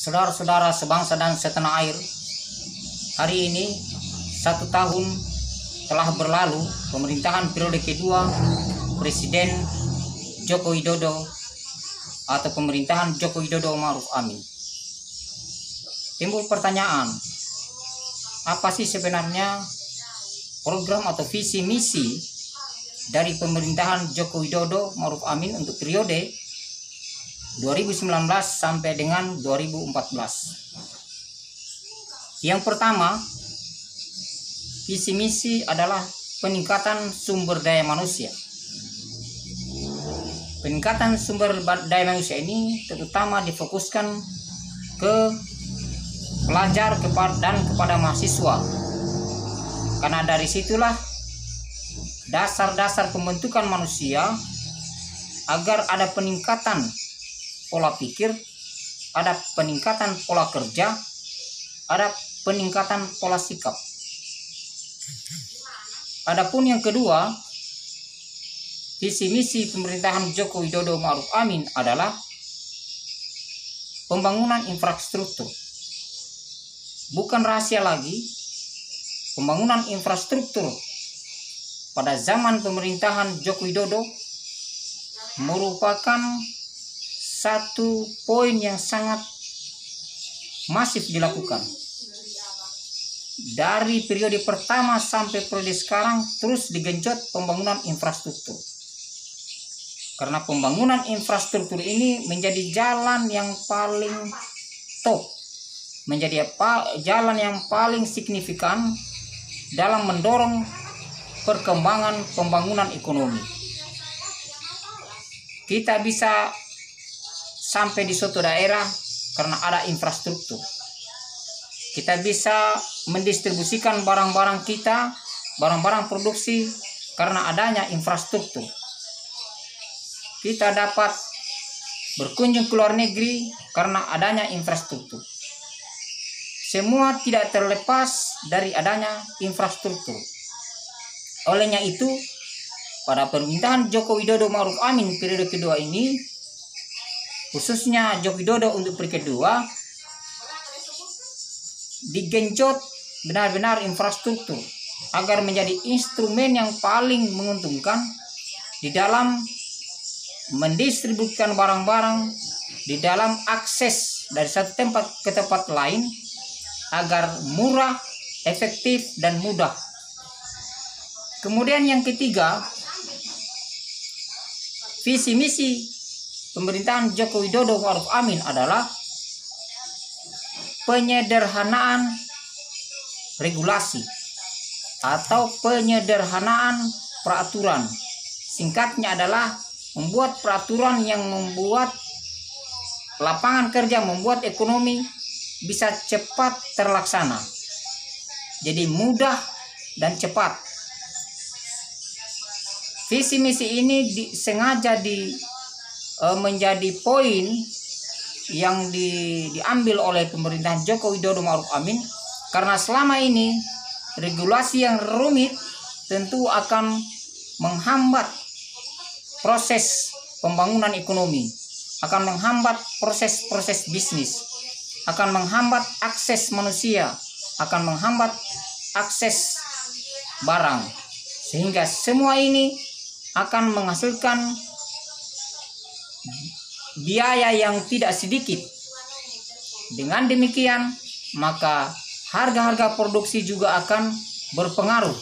Saudara-saudara sebangsa dan setanah air, hari ini 1 tahun telah berlalu pemerintahan periode kedua Presiden Joko Widodo atau pemerintahan Joko Widodo Ma'ruf Amin. Timbul pertanyaan, apa sih sebenarnya program atau visi misi dari pemerintahan Joko Widodo Ma'ruf Amin untuk periode 2019 sampai dengan 2014. Yang pertama, visi misi adalah peningkatan sumber daya manusia. Peningkatan sumber daya manusia ini terutama difokuskan ke pelajar dan kepada mahasiswa, karena dari situlah dasar-dasar pembentukan manusia agar ada peningkatan pola pikir, ada peningkatan pola kerja, ada peningkatan pola sikap. Adapun yang kedua, visi misi pemerintahan Joko Widodo Ma'ruf Amin adalah pembangunan infrastruktur. Bukan rahasia lagi, pembangunan infrastruktur pada zaman pemerintahan Joko Widodo merupakan satu poin yang sangat masif dilakukan. Dari periode pertama sampai periode sekarang terus digenjot pembangunan infrastruktur. Karena pembangunan infrastruktur ini menjadi jalan yang paling top, menjadi jalan yang paling signifikan dalam mendorong perkembangan pembangunan ekonomi. Kita bisa sampai di suatu daerah karena ada infrastruktur. Kita bisa mendistribusikan barang-barang kita, barang-barang produksi karena adanya infrastruktur. Kita dapat berkunjung ke luar negeri karena adanya infrastruktur. Semua tidak terlepas dari adanya infrastruktur. Olehnya itu, pada pemerintahan Joko Widodo Ma'ruf Amin periode kedua ini, khususnya Joko Widodo untuk periode kedua, digenjot benar-benar infrastruktur agar menjadi instrumen yang paling menguntungkan di dalam mendistribusikan barang-barang, di dalam akses dari satu tempat ke tempat lain agar murah, efektif, dan mudah. Kemudian yang ketiga, visi misi pemerintahan Joko Widodo Ma'ruf Amin adalah penyederhanaan regulasi atau penyederhanaan peraturan. Singkatnya adalah membuat peraturan yang membuat lapangan kerja, membuat ekonomi bisa cepat terlaksana. Jadi mudah dan cepat. Visi misi ini sengaja menjadi poin yang diambil oleh pemerintahan Joko Widodo Ma'ruf Amin, karena selama ini regulasi yang rumit tentu akan menghambat proses pembangunan ekonomi, akan menghambat proses-proses bisnis, akan menghambat akses manusia, akan menghambat akses barang, sehingga semua ini akan menghasilkan biaya yang tidak sedikit. Dengan demikian, maka harga-harga produksi juga akan berpengaruh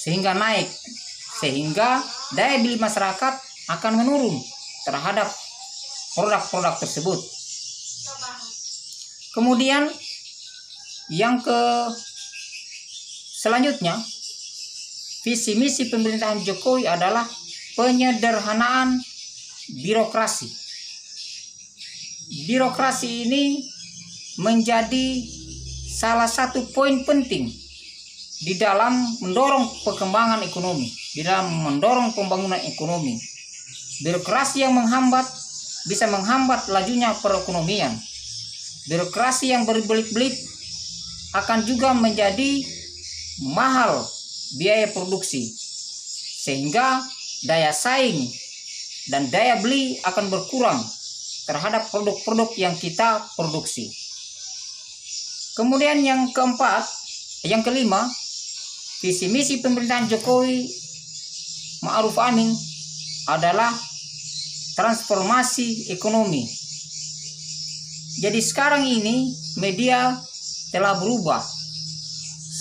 sehingga naik, sehingga daya beli masyarakat akan menurun terhadap produk-produk tersebut. Kemudian yang selanjutnya, visi misi pemerintahan Jokowi adalah penyederhanaan birokrasi. Birokrasi ini menjadi salah satu poin penting di dalam mendorong perkembangan ekonomi, di dalam mendorong pembangunan ekonomi. Birokrasi yang menghambat bisa menghambat lajunya perekonomian. Birokrasi yang berbelit-belit akan juga menjadi mahal biaya produksi, sehingga daya saing dan daya beli akan berkurang terhadap produk-produk yang kita produksi. Kemudian yang kelima, visi misi pemerintahan Jokowi Ma'ruf Amin adalah transformasi ekonomi. Jadi sekarang ini media telah berubah.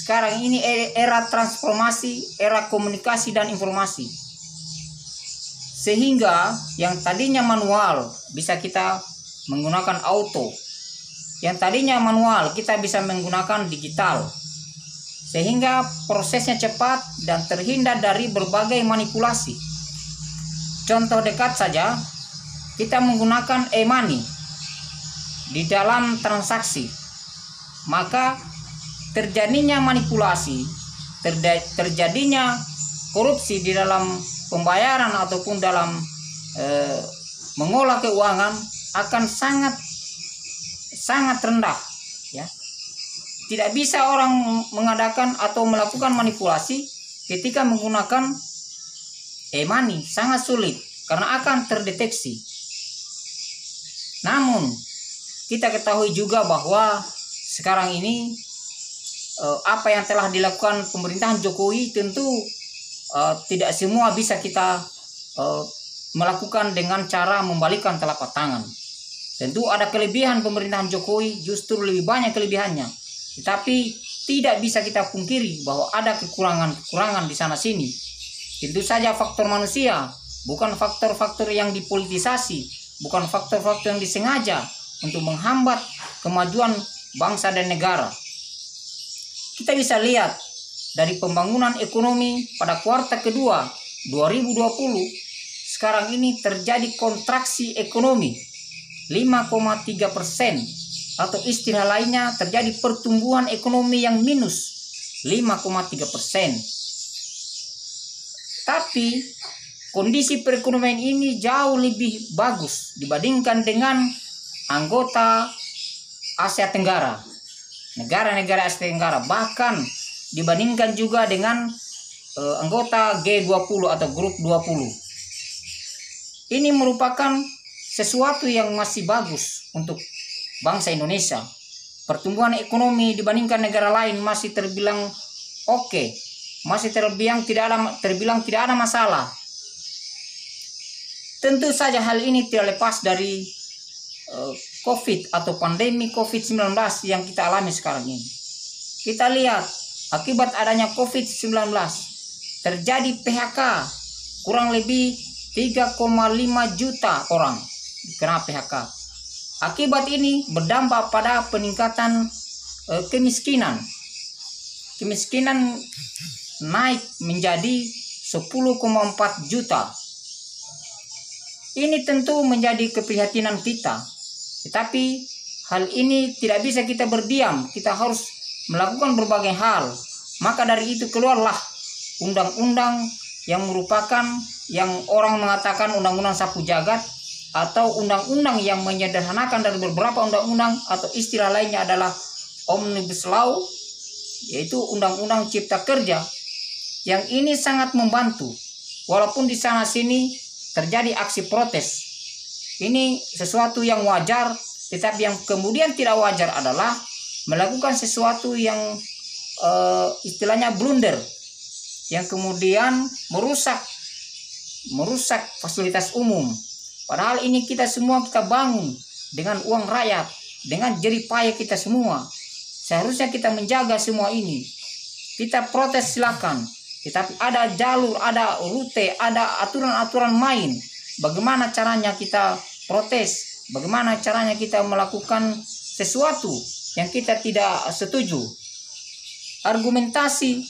Sekarang ini era transformasi, era komunikasi dan informasi. Sehingga yang tadinya manual bisa kita menggunakan auto. Yang tadinya manual kita bisa menggunakan digital. Sehingga prosesnya cepat dan terhindar dari berbagai manipulasi. Contoh dekat saja, kita menggunakan e-money di dalam transaksi. Maka terjadinya manipulasi, terjadinya korupsi di dalam pembayaran ataupun dalam mengolah keuangan akan sangat rendah, ya. Tidak bisa orang mengadakan atau melakukan manipulasi ketika menggunakan e-money, sangat sulit karena akan terdeteksi. Namun kita ketahui juga bahwa sekarang ini apa yang telah dilakukan pemerintahan Jokowi tentu tidak semua bisa kita melakukan dengan cara membalikkan telapak tangan. Tentu ada kelebihan pemerintahan Jokowi, justru lebih banyak kelebihannya. Tetapi tidak bisa kita pungkiri bahwa ada kekurangan di sana sini. Tentu saja faktor manusia, bukan faktor-faktor yang dipolitisasi, bukan faktor-faktor yang disengaja untuk menghambat kemajuan bangsa dan negara. Kita bisa lihat dari pembangunan ekonomi pada kuartal kedua 2020, sekarang ini terjadi kontraksi ekonomi 5,3%. Atau istilah lainnya terjadi pertumbuhan ekonomi yang minus 5,3%. Tapi kondisi perekonomian ini jauh lebih bagus dibandingkan dengan anggota Asia Tenggara, negara-negara Asia Tenggara, bahkan dibandingkan juga dengan anggota G20 atau grup 20. Ini merupakan sesuatu yang masih bagus untuk bangsa Indonesia. Pertumbuhan ekonomi dibandingkan negara lain masih terbilang oke, masih terbilang tidak ada masalah. Tentu saja hal ini tidak lepas dari COVID atau pandemi COVID-19 yang kita alami sekarang ini. Kita lihat akibat adanya COVID-19 terjadi PHK, kurang lebih 3,5 juta orang kena PHK. Akibat ini berdampak pada peningkatan kemiskinan. Kemiskinan naik menjadi 10,4 juta. Ini tentu menjadi keprihatinan kita. Tetapi hal ini tidak bisa kita berdiam. Kita harus melakukan berbagai hal. Maka dari itu keluarlah undang-undang yang merupakan yang orang mengatakan undang-undang sapu jagat, atau undang-undang yang menyederhanakan dari beberapa undang-undang, atau istilah lainnya adalah Omnibus Law, yaitu undang-undang cipta kerja. Yang ini sangat membantu walaupun di sana sini terjadi aksi protes. Ini sesuatu yang wajar, tetapi yang kemudian tidak wajar adalah melakukan sesuatu yang istilahnya blunder, yang kemudian merusak fasilitas umum. Padahal ini kita semua kita bangun dengan uang rakyat, dengan jerih payah kita semua. Seharusnya kita menjaga semua ini. Kita protes silakan, tetapi ada jalur, ada rute, ada aturan-aturan main. Bagaimana caranya kita protes? Bagaimana caranya kita melakukan sesuatu yang kita tidak setuju? Argumentasi,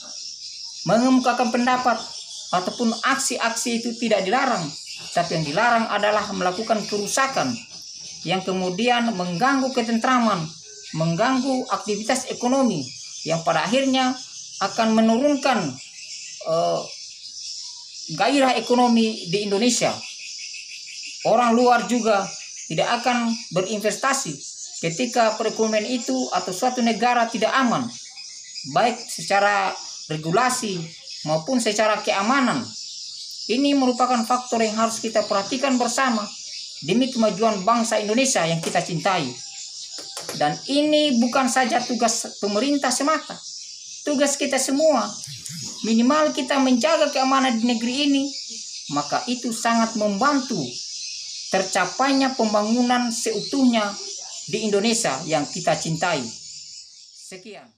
mengemukakan pendapat, ataupun aksi-aksi itu tidak dilarang. Tapi yang dilarang adalah melakukan kerusakan yang kemudian mengganggu ketentraman, mengganggu aktivitas ekonomi, yang pada akhirnya akan menurunkan gairah ekonomi di Indonesia. Orang luar juga tidak akan berinvestasi ketika perekonomian itu atau suatu negara tidak aman, baik secara regulasi maupun secara keamanan. Ini merupakan faktor yang harus kita perhatikan bersama. demi kemajuan bangsa Indonesia yang kita cintai. Dan ini bukan saja tugas pemerintah semata, tugas kita semua. Minimal kita menjaga keamanan di negeri ini, maka itu sangat membantu tercapainya pembangunan seutuhnya di Indonesia yang kita cintai. Sekian.